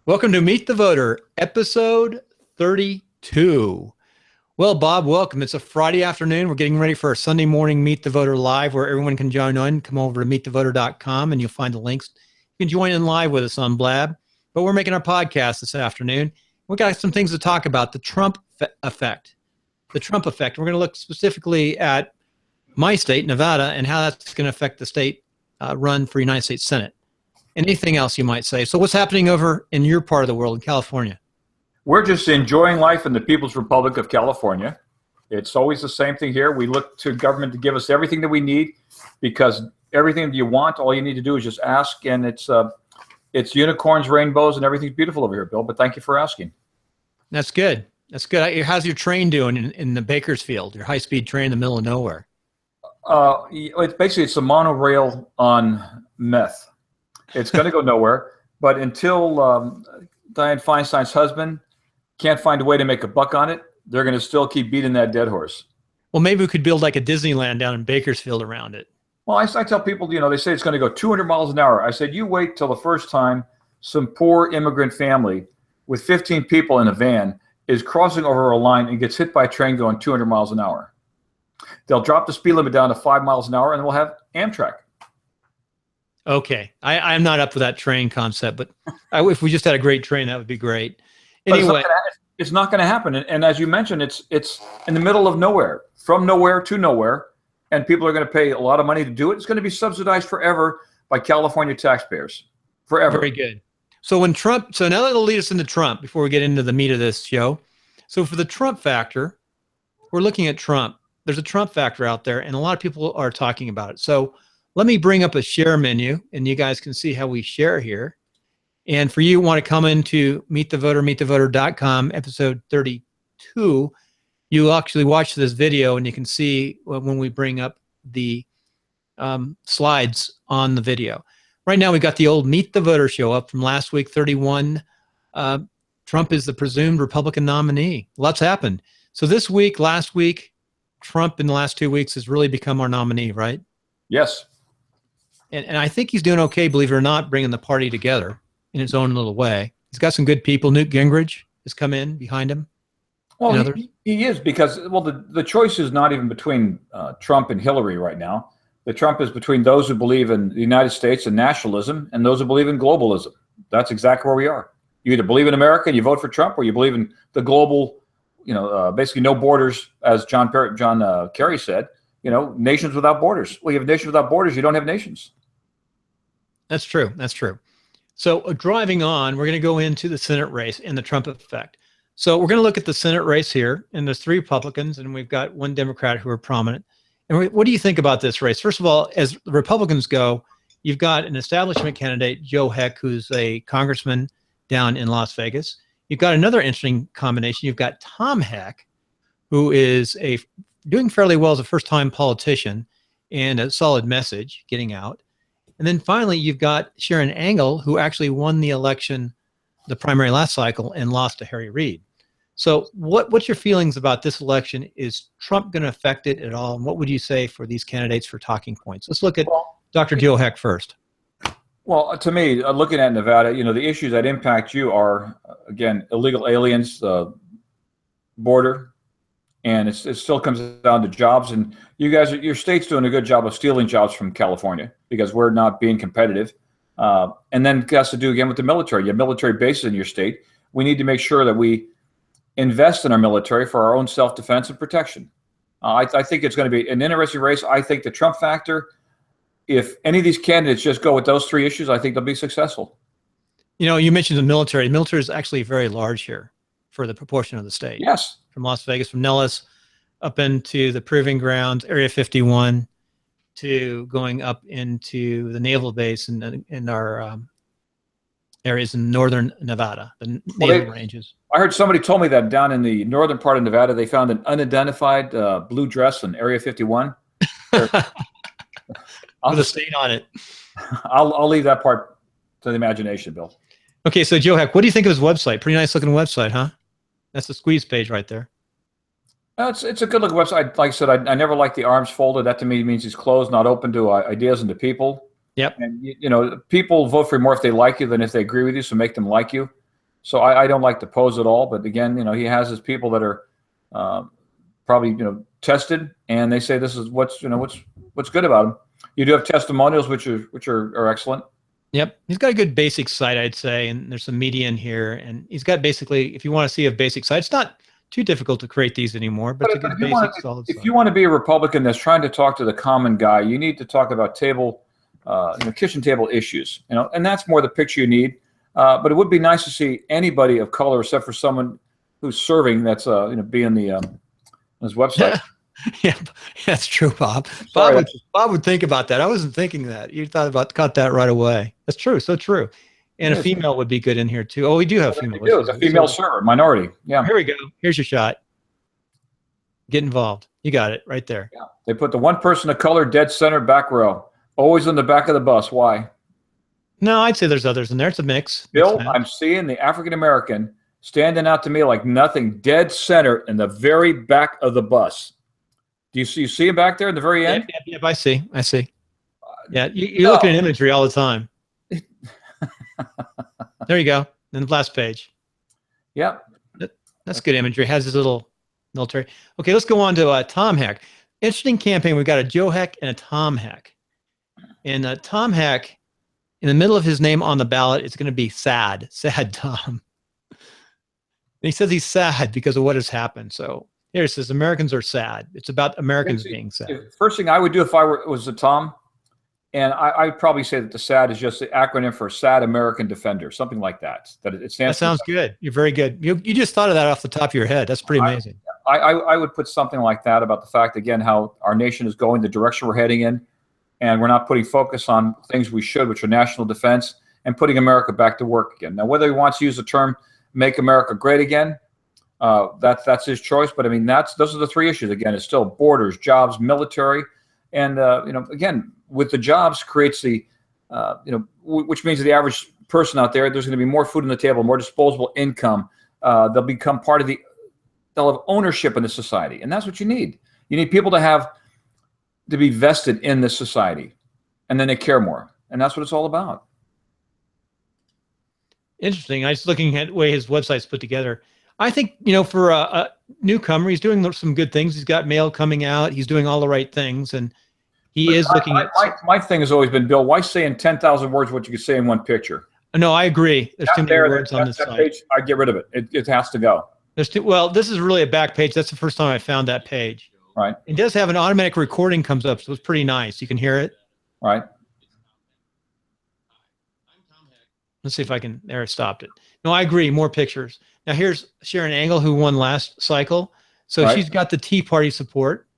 Welcome to Meet the Voter, episode 32. Well, Bob, welcome. It's a Friday afternoon. We're getting ready for a Sunday morning Meet the Voter live where everyone can join in. Come over to meetthevoter.com and you'll find the links. You can join in live with us on Blab. But we're making our podcast this afternoon. We got some things to talk about. The Trump effect. The Trump effect. We're going to look specifically at my state, Nevada, and how that's going to affect the state run for United States Senate. Anything else you might say? So what's happening over in your part of the world, in California? We're just enjoying life in the People's Republic of California. It's always the same thing here. We look to government to give us everything that we need because everything that you want, all you need to do is just ask, and it's unicorns, rainbows, and everything's beautiful over here, Bill. But thank you for asking. That's good. That's good. How's your train doing in the Bakersfield, your high-speed train in the middle of nowhere? It's a monorail on meth. It's going to go nowhere. But until Dianne Feinstein's husband can't find a way to make a buck on it, they're going to still keep beating that dead horse. Well, maybe we could build like a Disneyland down in Bakersfield around it. Well, I tell people, they say it's going to go 200 miles an hour. I said, you wait till the first time some poor immigrant family with 15 people in a van is crossing over a line and gets hit by a train going 200 miles an hour. They'll drop the speed limit down to 5 miles an hour and we'll have Amtrak. Okay. I'm not up for that train concept, but if we just had a great train, that would be great. Anyway. It's not going to happen. And as you mentioned, it's in the middle of nowhere, from nowhere to nowhere, and people are going to pay a lot of money to do it. It's going to be subsidized forever by California taxpayers. Forever. Very good. So now that'll lead us into Trump before we get into the meat of this show. So for the Trump factor, we're looking at Trump. There's a Trump factor out there, and a lot of people are talking about it. So let me bring up a share menu, and you guys can see how we share here. And for you who want to come into Meet the Voter, meetthevoter.com, episode 32, you actually watch this video, and you can see when we bring up the slides on the video. Right now, we got the old Meet the Voter show up from last week, 31. Trump is the presumed Republican nominee. Lots happened. So last week, Trump in the last 2 weeks has really become our nominee, right? Yes. And I think he's doing okay, believe it or not, bringing the party together in his own little way. He's got some good people. Newt Gingrich has come in behind him. Well, he is because, the choice is not even between Trump and Hillary right now. The Trump is between those who believe in the United States and nationalism and those who believe in globalism. That's exactly where we are. You either believe in America and you vote for Trump, or you believe in the global, basically no borders, as John Kerry said, nations without borders. Well, you have a nation without borders, you don't have nations. That's true. That's true. So driving on, we're going to go into the Senate race and the Trump effect. So we're going to look at the Senate race here, and there's 3 Republicans, and we've got 1 Democrat who are prominent. And what do you think about this race? First of all, as the Republicans go, you've got an establishment candidate, Joe Heck, who's a congressman down in Las Vegas. You've got another interesting combination. You've got Tom Heck, who is doing fairly well as a first-time politician and a solid message getting out. And then finally, you've got Sharon Angle, who actually won the election, the primary last cycle, and lost to Harry Reid. So what's your feelings about this election? Is Trump going to affect it at all? And what would you say for these candidates for talking points? Let's look at Dr. Joe Heck first. Well, to me, looking at Nevada, the issues that impact you are, again, illegal aliens, border, and it still comes down to jobs. And your state's doing a good job of stealing jobs from California because we're not being competitive. And then it has to do again with the military. You have military bases in your state. We need to make sure that we invest in our military for our own self-defense and protection. I think it's going to be an interesting race. I think the Trump factor, if any of these candidates just go with those 3 issues, I think they'll be successful. You mentioned the military. The military is actually very large here for the proportion of the state. Yes. From Las Vegas, from Nellis up into the Proving Grounds, Area 51, to going up into the naval base in our areas in northern Nevada, the naval ranges. I heard somebody told me that down in the northern part of Nevada, they found an unidentified blue dress in Area 51. With a stain on it. I'll leave that part to the imagination, Bill. Okay, so Joe Heck, what do you think of his website? Pretty nice looking website, huh? That's the squeeze page right there. It's a good looking website. Like I said, I never like the arms folded. That to me means he's closed, not open to ideas and to people. Yep. And people vote for you more if they like you than if they agree with you. So make them like you. So I don't like to pose at all. But again, he has his people that are probably tested, and they say this is what's good about him. You do have testimonials, which are excellent. Yep, he's got a good basic site, I'd say, and there's some media in here, and he's got basically, if you want to see a basic site, it's not too difficult to create these anymore, but it's a good basic solid site. If you want to be a Republican that's trying to talk to the common guy, you need to talk about kitchen table issues, and that's more the picture you need. But it would be nice to see anybody of color, except for someone who's serving, that's be in the his website. Yeah, that's true, Bob. Bob would think about that. I wasn't thinking that. You caught that right away. That's true. So true. And a female would be good in here too. Oh, we do have female. We do. It's a female server, minority. Yeah. Here we go. Here's your shot. Get involved. You got it right there. Yeah. They put the one person of color dead center back row. Always in the back of the bus. Why? No, I'd say there's others in there. It's a mix. Bill, I'm seeing the African American standing out to me like nothing, dead center in the very back of the bus. Do you see him back there in the very end? Yep, I see. Yeah, you're looking at imagery all the time. There you go. Then the last page. Yep. That's good imagery. Has his little military. Okay, let's go on to Tom Heck. Interesting campaign. We've got a Joe Heck and a Tom Heck. And Tom Heck, in the middle of his name on the ballot, it's going to be sad Tom. And he says he's sad because of what has happened. So here it says Americans are sad. It's about Americans being sad. First thing I would do if I was a Tom, and I'd probably say that the SAD is just the acronym for Sad American Defender, something like that. That sounds good. You're very good. You just thought of that off the top of your head. That's pretty amazing. I would put something like that about the fact, again, how our nation is going, the direction we're heading in, and we're not putting focus on things we should, which are national defense, and putting America back to work again. Now, whether he wants to use the term "Make America Great Again," that's his choice. But I mean, those are the three issues. Again, it's still borders, jobs, military, and again, with the jobs creates the which means the average person out there, there's going to be more food on the table, more disposable income. They'll become part of they'll have ownership in the society, and that's what you need. You need people to be vested in this society, and then they care more, and that's what it's all about. Interesting. I was looking at the way his website's put together. I think, for a newcomer, he's doing some good things. He's got mail coming out. He's doing all the right things, and he is looking at. My thing has always been, Bill, why say in 10,000 words what you could say in one picture? No, I agree. There's too many words on this site. Page, I get rid of it. It has to go. Well, this is really a back page. That's the first time I found that page. Right. It does have an automatic recording comes up, so it's pretty nice. You can hear it. Right. Let's see if I can. There, I stopped it. No, I agree. More pictures. Now here's Sharon Angle, who won last cycle. So she's got the Tea Party support.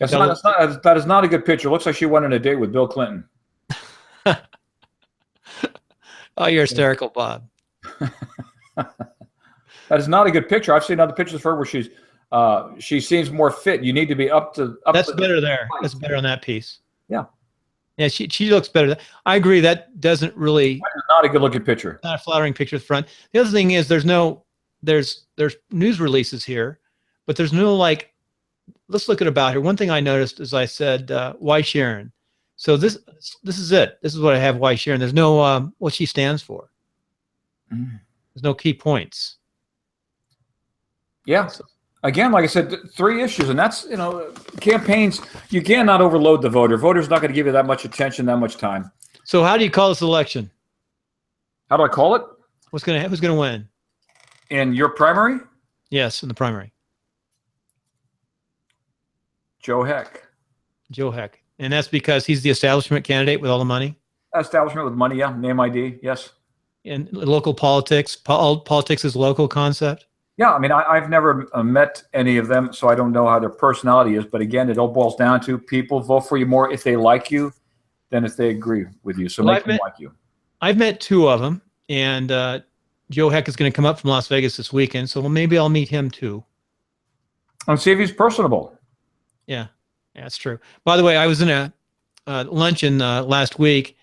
That is not a good picture. Looks like she went on a date with Bill Clinton. Oh, you're hysterical, Bob. That is not a good picture. I've seen other pictures of her where she seems more fit. You need to be up to. That's better there. That's better on that piece. Yeah. Yeah, she looks better. I agree. That doesn't really. That is not a good looking picture. Not a flattering picture at the front. The other thing is there's news releases here, but there's no let's look at about her. One thing I noticed is I said, why Sharon? So this is it. This is what I have, why Sharon. There's no what she stands for. There's no key points. Yeah. So, again, like I said, three issues, and that's, campaigns, you cannot overload the voter. Voter's not going to give you that much attention, that much time. So how do you call this election? How do I call it? Who's going to win? In your primary? Yes, in the primary. Joe Heck. Joe Heck. And that's because he's the establishment candidate with all the money? Establishment with money, yeah. Name ID, yes. And local politics. Politics is local concept? Yeah, I mean, I've never met any of them, so I don't know how their personality is. But again, it all boils down to people vote for you more if they like you than if they agree with you. So make them like you. I've met two of them, and Joe Heck is going to come up from Las Vegas this weekend, so maybe I'll meet him too. And see if he's personable. Yeah, that's true. By the way, I was in a luncheon last week,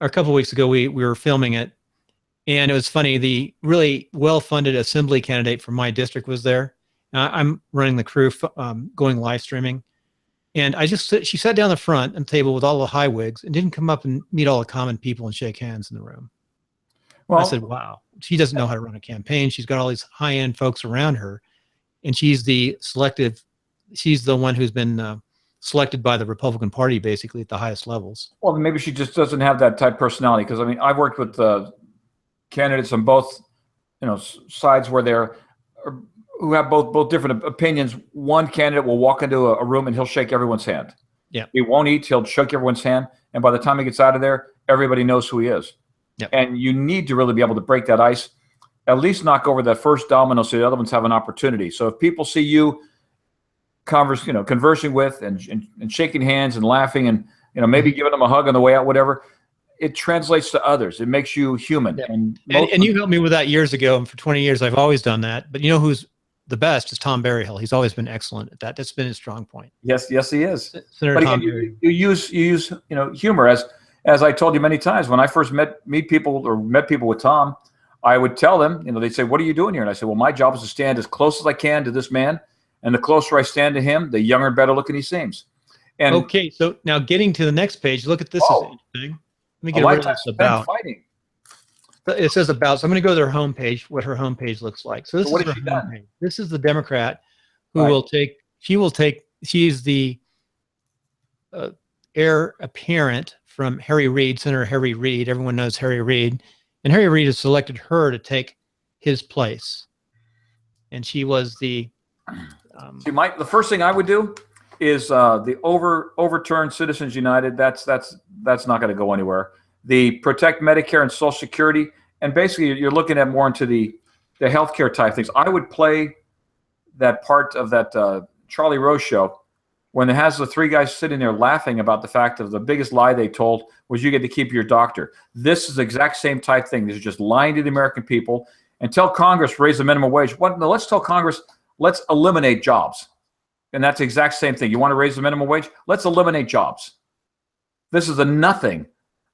or a couple of weeks ago. We were filming it. And it was funny, the really well-funded assembly candidate from my district was there. I'm running the crew, going live streaming. And she sat down the front on the table with all the high wigs and didn't come up and meet all the common people and shake hands in the room. I Well, said, wow, she doesn't know how to run a campaign. She's got all these high-end folks around her, and she's the one who's been selected by the Republican Party basically at the highest levels. well, maybe she just doesn't have that type of personality. Because I mean, I've worked with candidates on both, sides where they're who have both different opinions. One candidate will walk into a room and he'll shake everyone's hand. Yeah. He won't eat. He'll shake everyone's hand, and by the time he gets out of there, everybody knows who he is. Yeah. And you need to really be able to break that ice, at least knock over that first domino so the other ones have an opportunity. So if people see you conversing with and shaking hands and laughing and maybe giving them a hug on the way out, whatever, it translates to others. It makes you human. Yeah. And you helped me with that years ago, and for 20 years I've always done that. But you know who's the best is Tom Berryhill. He's always been excellent at that. That's been his strong point. Yes, he is. Senator But Tom again, Berryhill. you use humor as I told you many times. When I first met people with Tom, I would tell them, they'd say, "What are you doing here?" And I said, "Well, my job is to stand as close as I can to this man, and the closer I stand to him, the younger and better looking he seems." And okay, so now getting to the next page, look at this. Oh. Is interesting. Let me get rid of this about. Fighting. It says about. So I'm going to go to their homepage. What her homepage looks like. So this is her homepage. This is the Democrat who will take. She will take. She's the heir apparent from Harry Reid, Senator Harry Reid. Everyone knows Harry Reid, and Harry Reid has selected her to take his place. And she was the. See, Mike, the first thing I would do is the overturn Citizens United. That's not going to go anywhere. The protect Medicare and Social Security, and basically you're looking at more into the healthcare type things. I would play that part of that Charlie Rose show when it has the three guys sitting there laughing about the fact of the biggest lie they told was you get to keep your doctor. This is the exact same type thing. This is just lying to the American people. And tell Congress raise the minimum wage. No, let's tell Congress let's eliminate jobs. And that's the exact same thing. You want to raise the minimum wage? Let's eliminate jobs. This is a nothing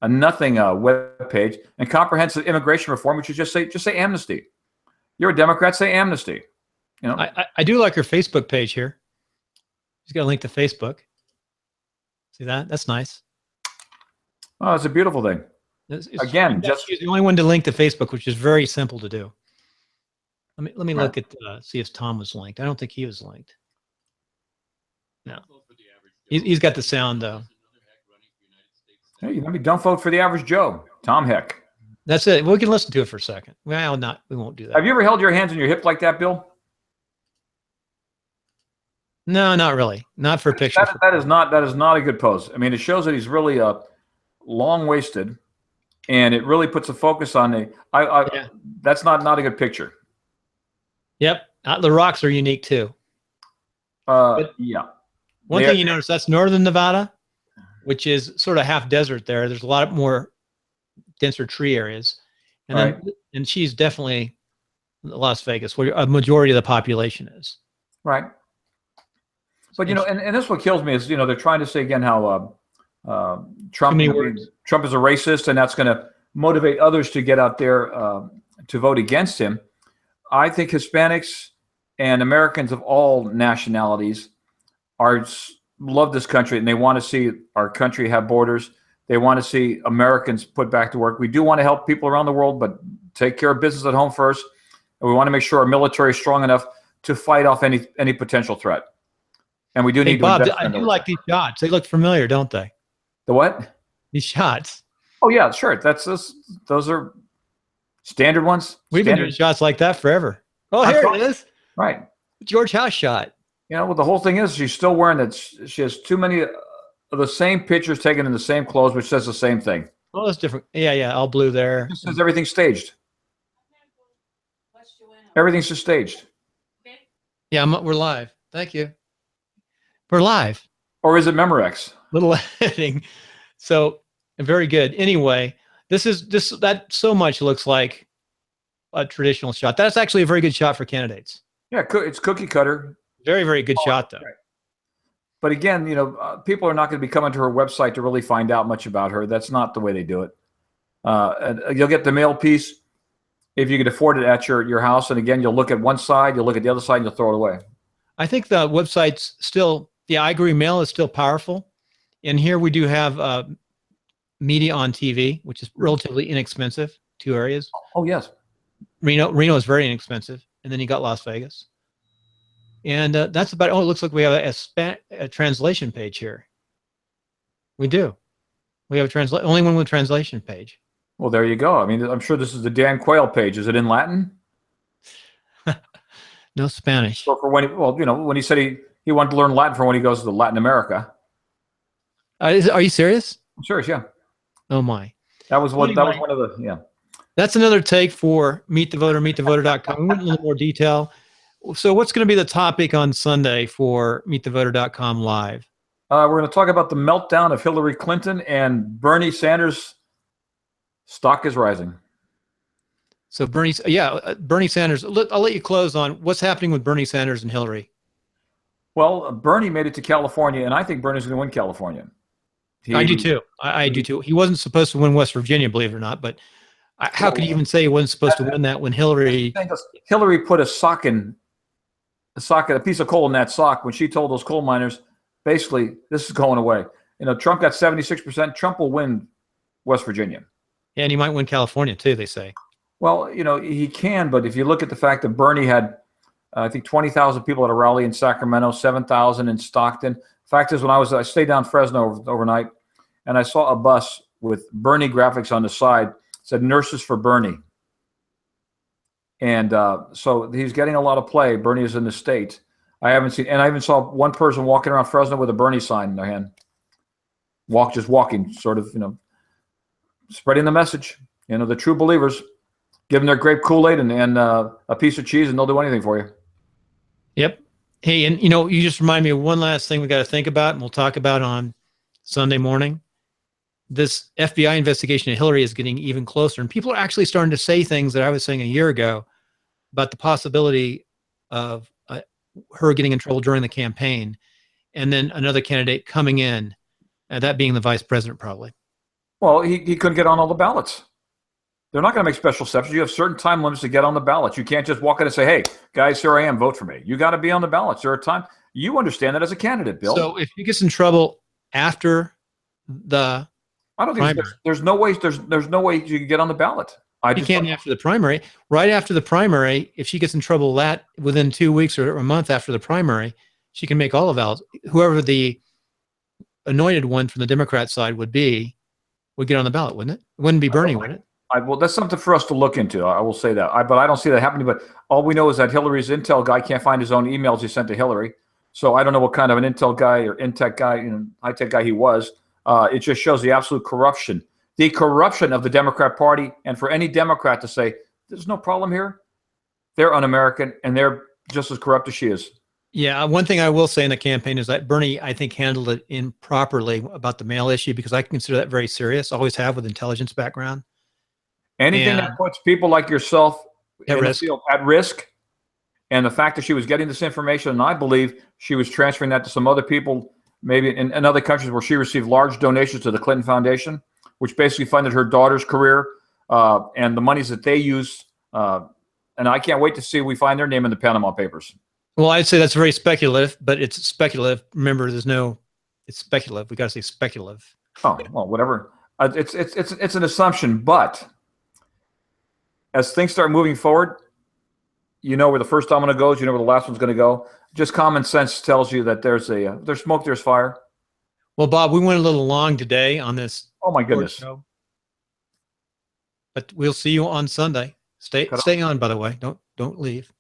web page. And comprehensive immigration reform, which is just say amnesty. You're a Democrat, say amnesty. I do like her Facebook page here. She's got a link to Facebook. See that? That's nice. Oh, it's a beautiful thing. Again, she's the only one to link to Facebook, which is very simple to do. Let me look at see if Tom was linked. I don't think he was linked. No, he's got the sound though. Hey, don't vote for the average Joe. Tom Heck. That's it. We can listen to it for a second. Well, we won't do that. Have you ever held your hands on your hip like that, Bill? No, not really. Not for a picture. That is not a good pose. I mean, it shows that he's really long-waisted, and it really puts a focus on the. That's not a good picture. Yep, the rocks are unique too. Yeah. One thing you notice, that's northern Nevada, which is sort of half desert there. There's a lot more denser tree areas. And and she's definitely Las Vegas, where a majority of the population is. Right. But, and this what kills me is, they're trying to say again how Trump is a racist, and that's going to motivate others to get out there to vote against him. I think Hispanics and Americans of all nationalities love this country, and they want to see our country have borders. They want to see Americans put back to work. We do want to help people around the world, but take care of business at home first. And we want to make sure our military is strong enough to fight off any potential threat. And we do need to Bob, invest I do like these shots. They look familiar, don't they? The what? These shots. Oh yeah, sure. Those are standard ones. We've been doing shots like that forever. Oh, here it is. Right. George House shot. Well, the whole thing is she's still wearing that. She has too many of the same pictures taken in the same clothes, which says the same thing. Oh, that's different. Yeah, all blue there. It says everything's staged. Everything's just staged. Yeah, we're live. Thank you. We're live. Or is it Memorex? Little editing. So very good. Anyway, that so much looks like a traditional shot. That's actually a very good shot for candidates. Yeah, it's cookie cutter. Very, very good shot, though. Right. But again, people are not going to be coming to her website to really find out much about her. That's not the way they do it. And you'll get the mail piece if you can afford it at your house. And again, you'll look at one side, you'll look at the other side, and you'll throw it away. I think the website's still, I agree, mail is still powerful. And here we do have media on TV, which is relatively inexpensive. two areas. Oh, yes. Reno is very inexpensive, and then you got Las Vegas, and that's about. Oh, it looks like we have a translation page here. We do. We have only one with a translation page. Well, there you go. I mean, I'm sure this is the Dan Quayle page. Is it in Latin? No Spanish. Or for when when he said he wanted to learn Latin for when he goes to Latin America. Are you serious? I'm serious, yeah. Oh my. That was Anyway, that was one of the, yeah. That's another take for Meet the Voter, meetthevoter.com. We went in a little more detail. So what's going to be the topic on Sunday for meetthevoter.com live? We're going to talk about the meltdown of Hillary Clinton, and Bernie Sanders' stock is rising. So Bernie Sanders, I'll let you close on what's happening with Bernie Sanders and Hillary. Well, Bernie made it to California, and I think Bernie's going to win California. I do too. I do too. He wasn't supposed to win West Virginia, believe it or not, but how could he even say he wasn't supposed to win that when Hillary put a piece of coal in that sock when she told those coal miners, basically, this is going away. Trump got 76%. Trump will win West Virginia. Yeah, and he might win California too, they say. Well, he can, but if you look at the fact that Bernie had, I think, 20,000 people at a rally in Sacramento, 7,000 in Stockton. Fact is, I stayed down Fresno overnight, and I saw a bus with Bernie graphics on the side. It said "Nurses for Bernie," and so he's getting a lot of play. Bernie is in the state. I even saw one person walking around Fresno with a Bernie sign in their hand, just walking, sort of, spreading the message. The true believers. Give them their grape Kool-Aid and a piece of cheese, and they'll do anything for you. Yep. Hey, and you just remind me of one last thing we got to think about, and we'll talk about on Sunday morning. This FBI investigation of Hillary is getting even closer, and people are actually starting to say things that I was saying a year ago about the possibility of her getting in trouble during the campaign, and then another candidate coming in, that being the vice president, probably. Well, he couldn't get on all the ballots. They're not going to make special exceptions. You have certain time limits to get on the ballot. You can't just walk in and say, "Hey, guys, here I am, vote for me." You got to be on the ballot. There are time. You understand that as a candidate, Bill. So if he gets in trouble after the I don't think there's no way you can get on the ballot. He can't after the primary. Right after the primary, if she gets in trouble within 2 weeks or a month after the primary, she can make all of ballots. Whoever the anointed one from the Democrat side would get on the ballot, wouldn't it? It wouldn't be Bernie, would it? Well, that's something for us to look into. I will say that. But I don't see that happening. But all we know is that Hillary's intel guy can't find his own emails he sent to Hillary. So I don't know what kind of an intel guy or in-tech guy, high-tech guy he was. It just shows the absolute corruption. The corruption of the Democrat Party. And for any Democrat to say, there's no problem here, they're un-American, and they're just as corrupt as she is. Yeah, one thing I will say in the campaign is that Bernie, I think, handled it improperly about the mail issue, because I consider that very serious. Always have, with intelligence background. Anything that puts people like yourself at risk, and the fact that she was getting this information, and I believe she was transferring that to some other people, maybe in other countries where she received large donations to the Clinton Foundation, which basically funded her daughter's career, and the monies that they used. And I can't wait to see we find their name in the Panama Papers. Well, I'd say that's very speculative, but it's speculative. Remember, it's speculative. We got to say speculative. Oh, well, whatever. It's an assumption, but as things start moving forward, where the first domino goes, where the last one's going to go. Just common sense tells you that there's smoke, there's fire. Well, Bob, we went a little long today on this. Oh my goodness! Show. But we'll see you on Sunday. Stay on, by the way. Don't leave.